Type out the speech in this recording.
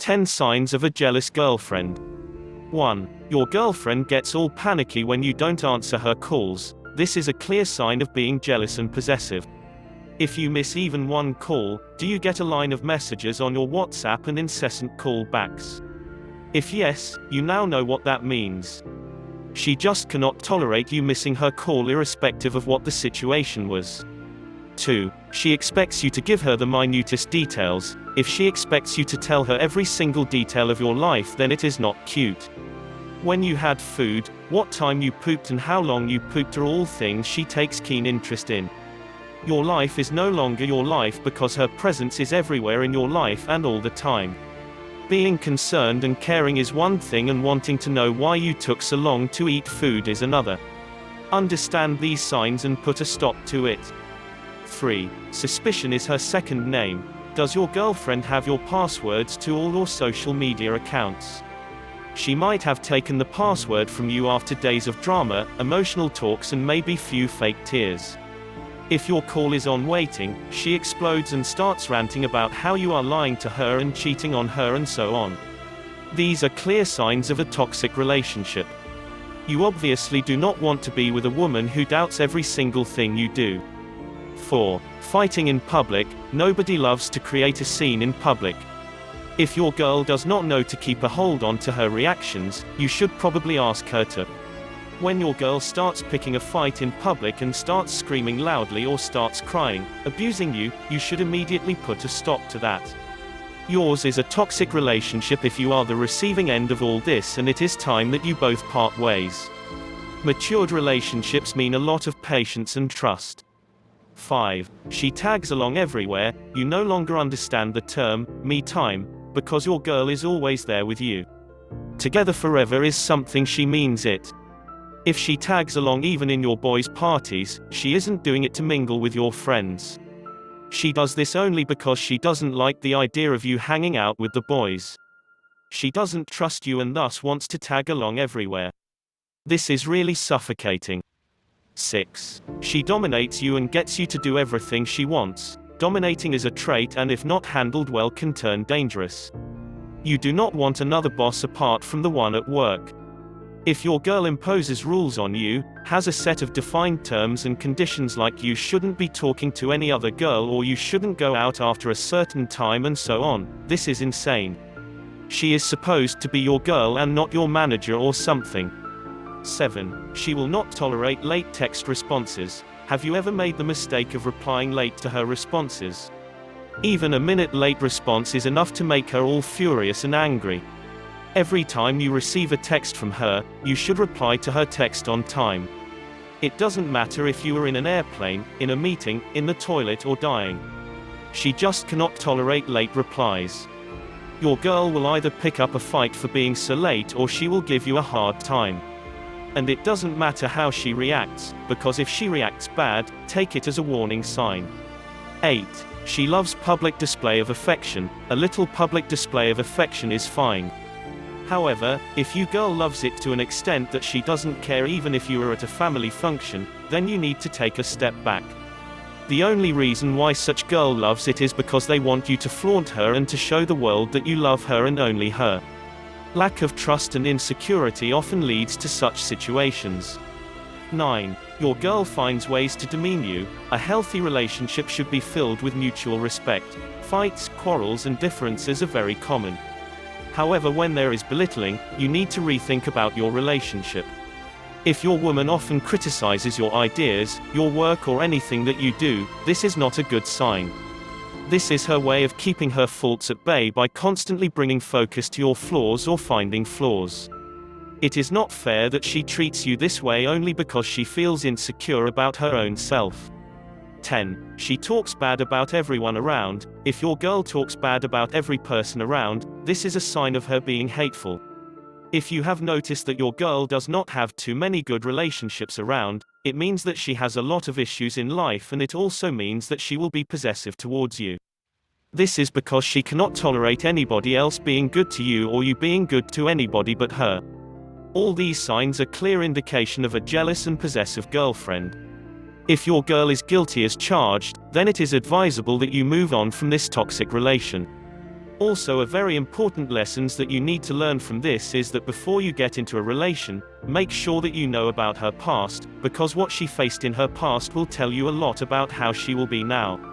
10 signs of a jealous girlfriend. 1. Your girlfriend gets all panicky when you don't answer her calls. This is a clear sign of being jealous and possessive. If you miss even one call, do you get a line of messages on your WhatsApp and incessant callbacks? If yes, you now know what that means. She just cannot tolerate you missing her call irrespective of what the situation was. 2. She expects you to give her the minutest details. If she expects you to tell her every single detail of your life, then it is not cute. When you had food, what time you pooped and how long you pooped are all things she takes keen interest in. Your life is no longer your life because her presence is everywhere in your life and all the time. Being concerned and caring is one thing, and wanting to know why you took so long to eat food is another. Understand these signs and put a stop to it. 3. Suspicion is her second name. Does your girlfriend have your passwords to all your social media accounts? She might have taken the password from you after days of drama, emotional talks and maybe few fake tears. If your call is on waiting, she explodes and starts ranting about how you are lying to her and cheating on her and so on. These are clear signs of a toxic relationship. You obviously do not want to be with a woman who doubts every single thing you do. 4. Fighting in public. Nobody loves to create a scene in public. If your girl does not know to keep a hold on to her reactions, you should probably ask her to. When your girl starts picking a fight in public and starts screaming loudly or starts crying, abusing you, you should immediately put a stop to that. Yours is a toxic relationship if you are the receiving end of all this, and it is time that you both part ways. Matured relationships mean a lot of patience and trust. 5. She tags along everywhere. You no longer understand the term, me time, because your girl is always there with you. Together forever is something she means it. If she tags along even in your boys' parties, she isn't doing it to mingle with your friends. She does this only because she doesn't like the idea of you hanging out with the boys. She doesn't trust you and thus wants to tag along everywhere. This is really suffocating. 6. She dominates you and gets you to do everything she wants. Dominating is a trait, and if not handled well can turn dangerous. You do not want another boss apart from the one at work. If your girl imposes rules on you, has a set of defined terms and conditions like you shouldn't be talking to any other girl or you shouldn't go out after a certain time and so on, this is insane. She is supposed to be your girl and not your manager or something. 7. She will not tolerate late text responses. Have you ever made the mistake of replying late to her responses? Even a minute late response is enough to make her all furious and angry. Every time you receive a text from her, you should reply to her text on time. It doesn't matter if you are in an airplane, in a meeting, in the toilet or dying. She just cannot tolerate late replies. Your girl will either pick up a fight for being so late or she will give you a hard time. And it doesn't matter how she reacts, because if she reacts bad, take it as a warning sign. 8. She loves public display of affection. A little public display of affection is fine. However, if your girl loves it to an extent that she doesn't care even if you are at a family function, then you need to take a step back. The only reason why such girl loves it is because they want you to flaunt her and to show the world that you love her and only her. Lack of trust and insecurity often leads to such situations. 9. Your girl finds ways to demean you. A healthy relationship should be filled with mutual respect. Fights, quarrels and differences are very common. However, when there is belittling, you need to rethink about your relationship. If your woman often criticizes your ideas, your work or anything that you do, this is not a good sign. This is her way of keeping her faults at bay by constantly bringing focus to your flaws or finding flaws. It is not fair that she treats you this way only because she feels insecure about her own self. 10. She talks bad about everyone around. If your girl talks bad about every person around, this is a sign of her being hateful. If you have noticed that your girl does not have too many good relationships around, it means that she has a lot of issues in life, and it also means that she will be possessive towards you. This is because she cannot tolerate anybody else being good to you or you being good to anybody but her. All these signs are clear indication of a jealous and possessive girlfriend. If your girl is guilty as charged, then it is advisable that you move on from this toxic relation. Also, a very important lessons that you need to learn from this is that before you get into a relation, make sure that you know about her past, because what she faced in her past will tell you a lot about how she will be now.